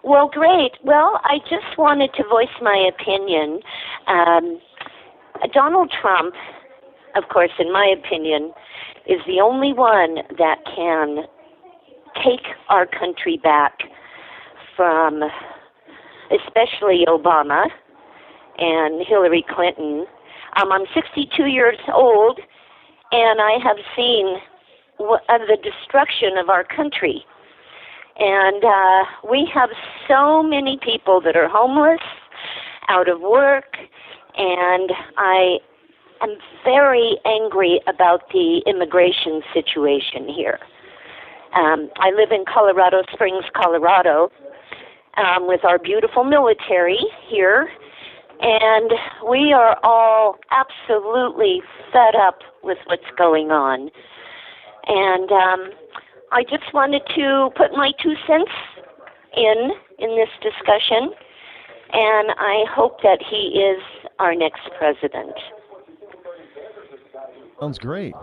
Well, great. Well, I just wanted to voice my opinion. Donald Trump, of course, in my opinion, is the only one that can take our country back from especially Obama and Hillary Clinton. I'm 62 years old, and I have seen the destruction of our country. And we have so many people that are homeless, out of work, and I am very angry about the immigration situation here. I live in Colorado Springs, Colorado, with our beautiful military here, and we are all absolutely fed up with what's going on. And I just wanted to put my 2 cents in this discussion, and I hope that he is our next president. Sounds great.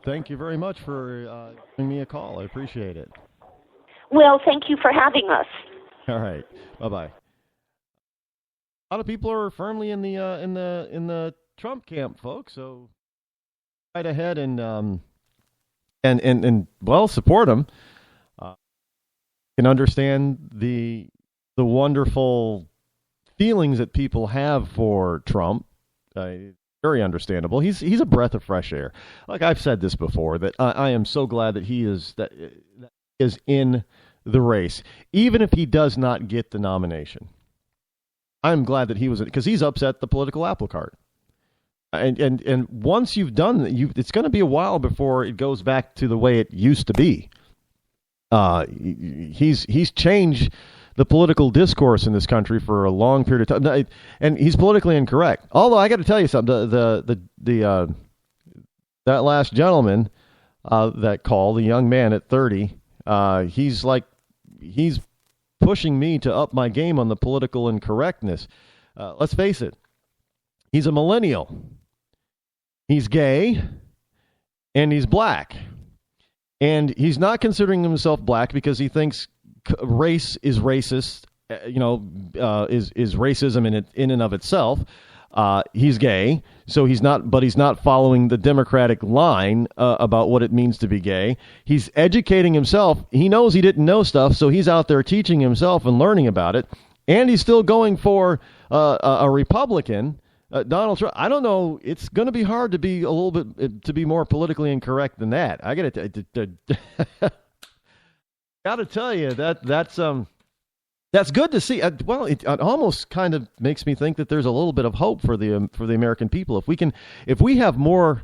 Thank you very much for giving me a call. I appreciate it. Well, thank you for having us. All right. Bye-bye. A lot of people are firmly in the Trump camp, folks. So right ahead and well, support him. Can understand the wonderful feelings that people have for Trump. Very understandable. He's a breath of fresh air. Like I've said this before, that I am so glad that he is in the race, even if he does not get the nomination. I'm glad that he was, because he's upset the political apple cart. And once you've done that, it's going to be a while before it goes back to the way it used to be. He's changed the political discourse in this country for a long period of time, and he's politically incorrect. Although I got to tell you something, that last gentleman that called, the young man at 30, he's pushing me to up my game on the political incorrectness. Let's face it, he's a millennial. He's gay, and he's black. And he's not considering himself black because he thinks race is racist, is racism in and of itself. He's gay, so he's not following the Democratic line about what it means to be gay. He's educating himself. He knows he didn't know stuff, so he's out there teaching himself and learning about it. And he's still going for a Republican, Donald Trump. I don't know. It's going to be hard to be to be more politically incorrect than that. I got to tell you that's good to see. It almost kind of makes me think that there's a little bit of hope for the American people. If we have more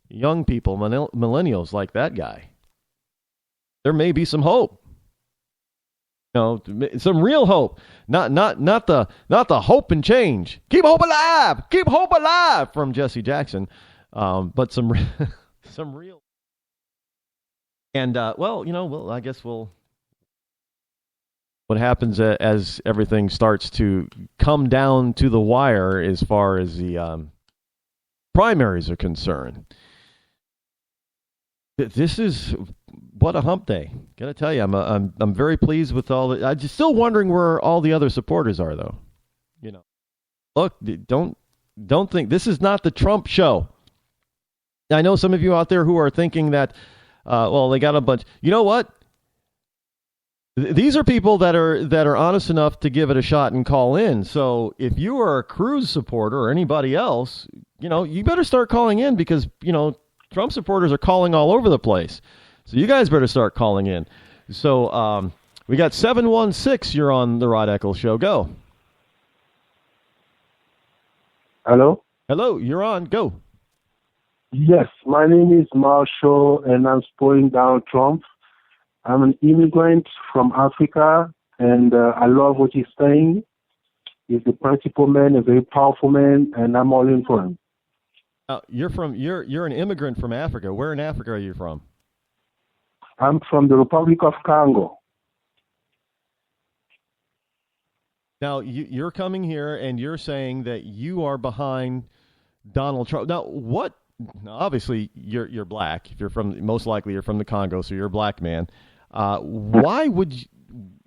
young people, millennials like that guy, there may be some hope. Some real hope, not the hope and change. Keep hope alive from Jesse Jackson, but some real. And I guess what happens as everything starts to come down to the wire as far as the primaries are concerned. This is what a hump day. Gotta tell you, I'm very pleased with all the. I'm just still wondering where all the other supporters are, though. Look, don't think this is not the Trump show. I know some of you out there who are thinking that, they got a bunch. You know what? These are people that are honest enough to give it a shot and call in. So if you are a Cruz supporter or anybody else, you better start calling in because Trump supporters are calling all over the place. So you guys better start calling in. So we got 716. You're on the Rod Eccles Show. Go. Hello? Hello, you're on. Go. Yes, my name is Marshall, and I'm supporting Donald Trump. I'm an immigrant from Africa, and I love what he's saying. He's a principled man, a very powerful man, and I'm all in for him. You're an immigrant from Africa. Where in Africa are you from? I'm from the Republic of Congo. Now, you're coming here and you're saying that you are behind Donald Trump. Now, obviously, you're black. If you're most likely you're from the Congo, so you're a black man. Why would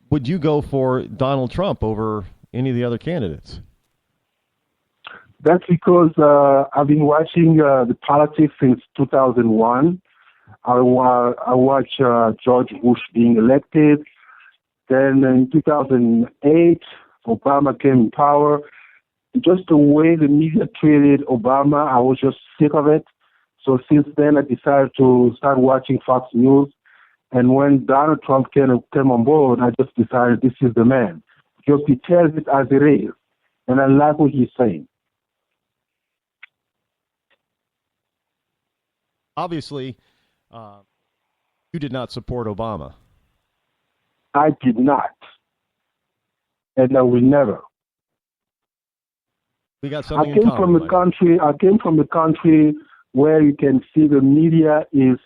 would you go for Donald Trump over any of the other candidates? That's because I've been watching the politics since 2001. I watched George Bush being elected. Then in 2008, Obama came in power. Just the way the media treated Obama, I was just sick of it. So since then, I decided to start watching Fox News. And when Donald Trump came on board, I just decided this is the man. Because he tells it as it is. And I like what he's saying. Obviously, you did not support Obama. I did not. And I will never. We got something I came in common. I came from a country where you can see the media is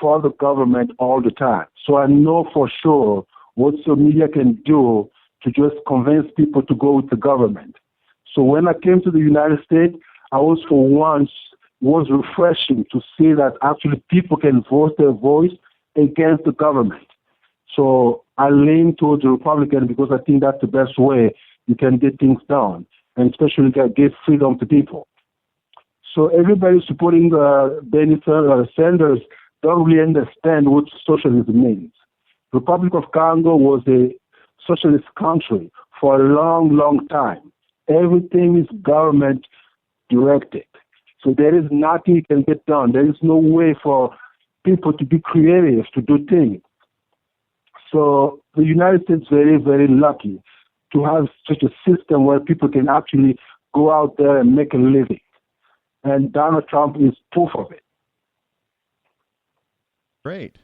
for the government all the time. So I know for sure what the media can do to just convince people to go with the government. So when I came to the United States, I was for once was refreshing to see that actually people can vote their voice against the government. So I lean towards the Republican because I think that's the best way you can get things done, and especially give freedom to people. So everybody supporting Bernie Sanders don't really understand what socialism means. The Republic of Congo was a socialist country for a long, long time. Everything is government directed. So there is nothing you can get done. There is no way for people to be creative, to do things. So the United States is very, very lucky to have such a system where people can actually go out there and make a living. And Donald Trump is proof of it. Great.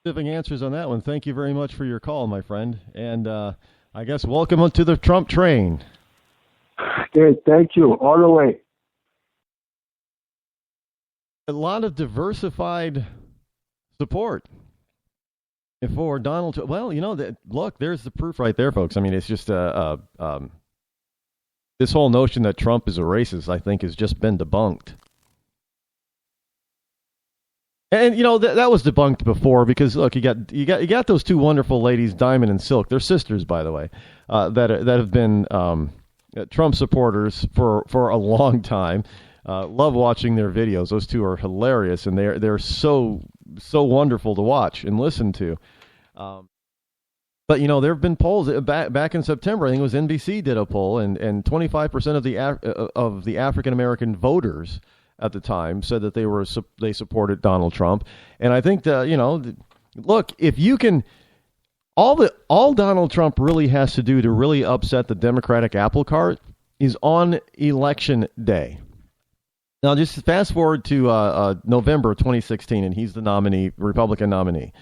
Specific answers on that one. Thank you very much for your call, my friend. And I guess welcome to the Trump train. Okay, thank you. All the way. A lot of diversified support for Donald Trump. Well, look, there's the proof right there, folks. I mean, it's just this whole notion that Trump is a racist, I think, has just been debunked. And that was debunked before because look, you got those two wonderful ladies, Diamond and Silk. They're sisters, by the way, that have been Trump supporters for a long time. Love watching their videos. Those two are hilarious, and they're so wonderful to watch and listen to. But there have been polls back in September. I think it was NBC did a poll, and 25% of the African American voters at the time said that they supported Donald Trump. And I think that look, if you can. All Donald Trump really has to do to really upset the Democratic apple cart is on Election Day. Now, just fast forward to November 2016, and he's the nominee, Republican nominee.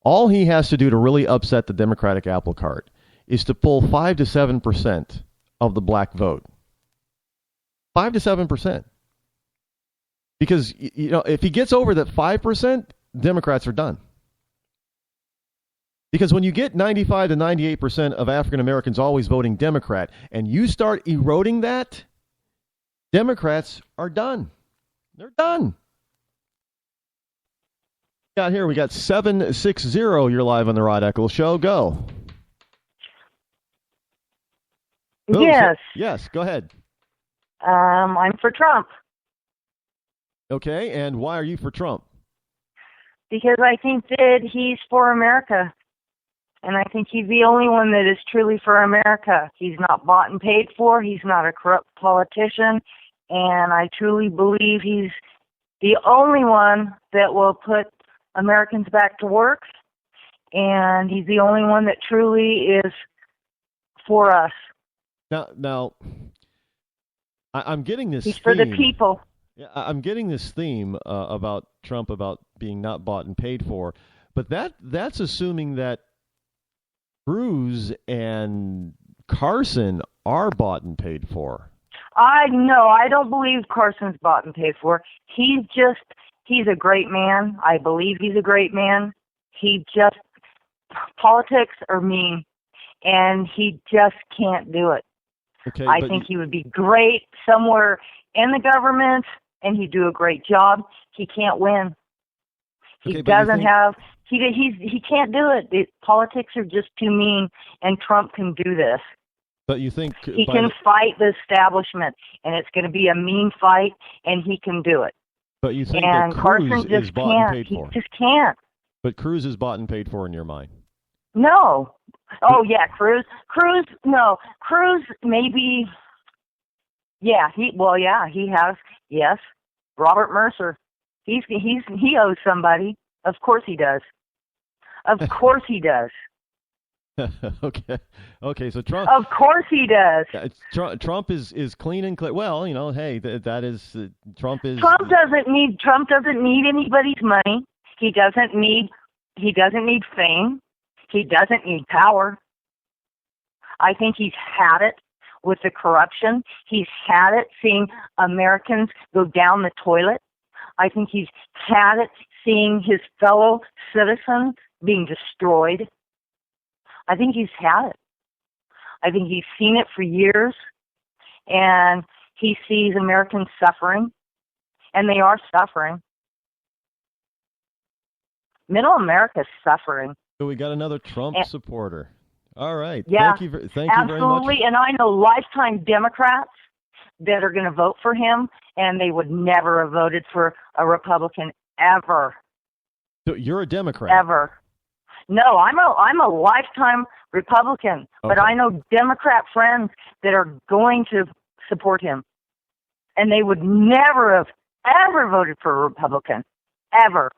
All he has to do to really upset the Democratic apple cart is to pull 5 to 7% of the black vote. 5 to 7%. Because if he gets over that 5%, Democrats are done. Because when you get 95 to 98% of African Americans always voting Democrat, and you start eroding that, Democrats are done. They're done. We got 760. You're live on the Rod Eccles Show. Go. Yes. Yes, go ahead. I'm for Trump. Okay, and why are you for Trump? Because I think that he's for America. And I think he's the only one that is truly for America. He's not bought and paid for. He's not a corrupt politician. And I truly believe he's the only one that will put Americans back to work. And he's the only one that truly is for us. Now, I'm getting this He's theme. for the people. Yeah, I'm getting this theme about Trump about being not bought and paid for. But that's assuming that Cruz and Carson are bought and paid for. I don't believe Carson's bought and paid for. He's a great man. I believe he's a great man. Politics are mean, and he just can't do it. Okay, I think he would be great somewhere in the government, and he'd do a great job. He can't win. He He can't do it. Politics are just too mean, and Trump can do this. But you think he can fight the establishment, and it's going to be a mean fight, and he can do it. But you think and that Cruz Carson just is bought and paid for? He just can't. But Cruz is bought and paid for in your mind? No. Oh yeah, Cruz. No, Cruz maybe. Yeah, he has. Yes, Robert Mercer. He owes somebody. Of course he does. Of course he does. Okay. So Trump. Of course he does. Trump is clean and clear. Well, hey, that is Trump is. Trump doesn't need anybody's money. He doesn't need fame. He doesn't need power. I think he's had it with the corruption. He's had it seeing Americans go down the toilet. I think he's had it seeing his fellow citizens being destroyed. I think he's had it. I think he's seen it for years, and he sees Americans suffering, and they are suffering. Middle America's suffering. So we got another Trump supporter. All right. Yeah, thank you very much. absolutely. And I know lifetime Democrats that are going to vote for him, and they would never have voted for a Republican ever. So you're a Democrat? Ever. No, I'm a lifetime Republican, but I know Democrat friends that are going to support him, and they would never have ever voted for a Republican, ever.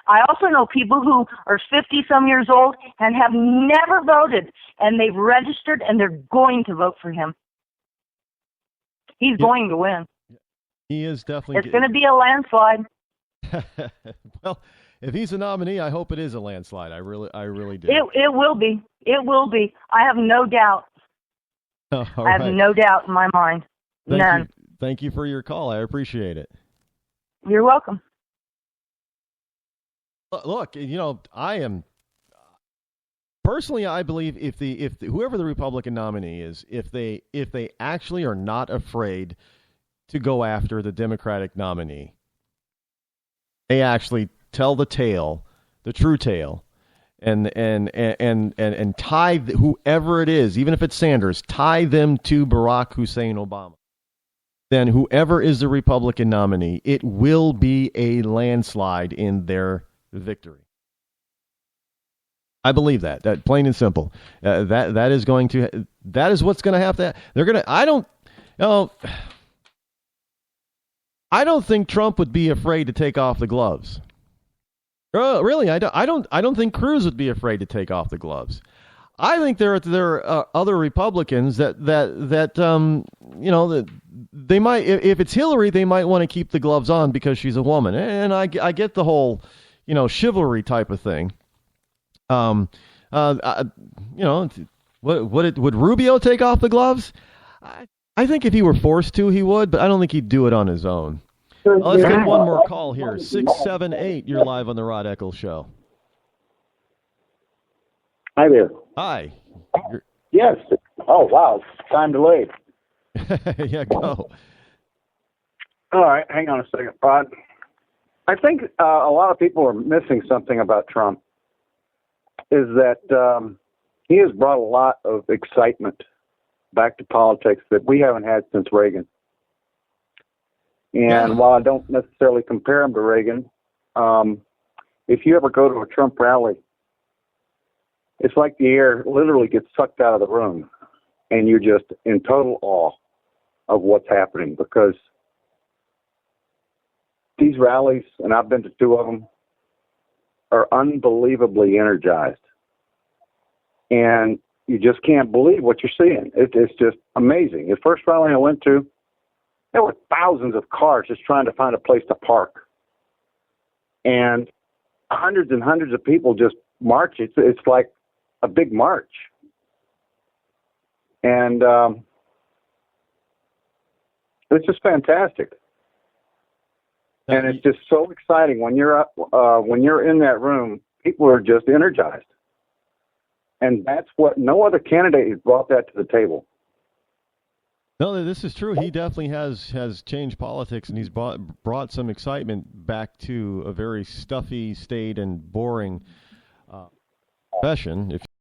I also know people who are 50-some years old and have never voted, and they've registered, and they're going to vote for him. He's going to win. He is definitely. It's going to be a landslide. Well, if he's a nominee, I hope it is a landslide. I really do. It will be. It will be. I have no doubt. I have no doubt in my mind. None. Thank you for your call. I appreciate it. You're welcome. Look, I am personally. I believe if whoever the Republican nominee is, if they actually are not afraid to go after the Democratic nominee, they actually tell the tale, the true tale, and tie whoever it is, even if it's Sanders, tie them to Barack Hussein Obama. Then whoever is the Republican nominee, it will be a landslide in their victory. I believe that plain and simple. That is what's going to have to. They're going to. I don't think Trump would be afraid to take off the gloves. Really, I don't think Cruz would be afraid to take off the gloves. I think there are other Republicans that they might, if it's Hillary, they might want to keep the gloves on because she's a woman, and I get the whole chivalry type of thing. Would Rubio take off the gloves? I think if he were forced to, he would, but I don't think he'd do it on his own. Let's get one more call here. 678, you're live on the Rod Eccles Show. Hi there. Hi. Yes. Oh, wow. Time delayed. Yeah, go. All right. Hang on a second, Rod. I think a lot of people are missing something about Trump, is that he has brought a lot of excitement back to politics that we haven't had since Reagan. And while I don't necessarily compare him to Reagan, if you ever go to a Trump rally, it's like the air literally gets sucked out of the room, and you're just in total awe of what's happening, because these rallies, and I've been to two of them, are unbelievably energized. And you just can't believe what you're seeing. It's just amazing. The first rally I went to, there were thousands of cars just trying to find a place to park. And hundreds and hundreds of people just march. It's like a big march. And it's just fantastic. And it's just so exciting when you're in that room. People are just energized, and that's what no other candidate has brought that to the table. No, this is true. He definitely has changed politics, and he's brought some excitement back to a very stuffy, staid, and boring profession. If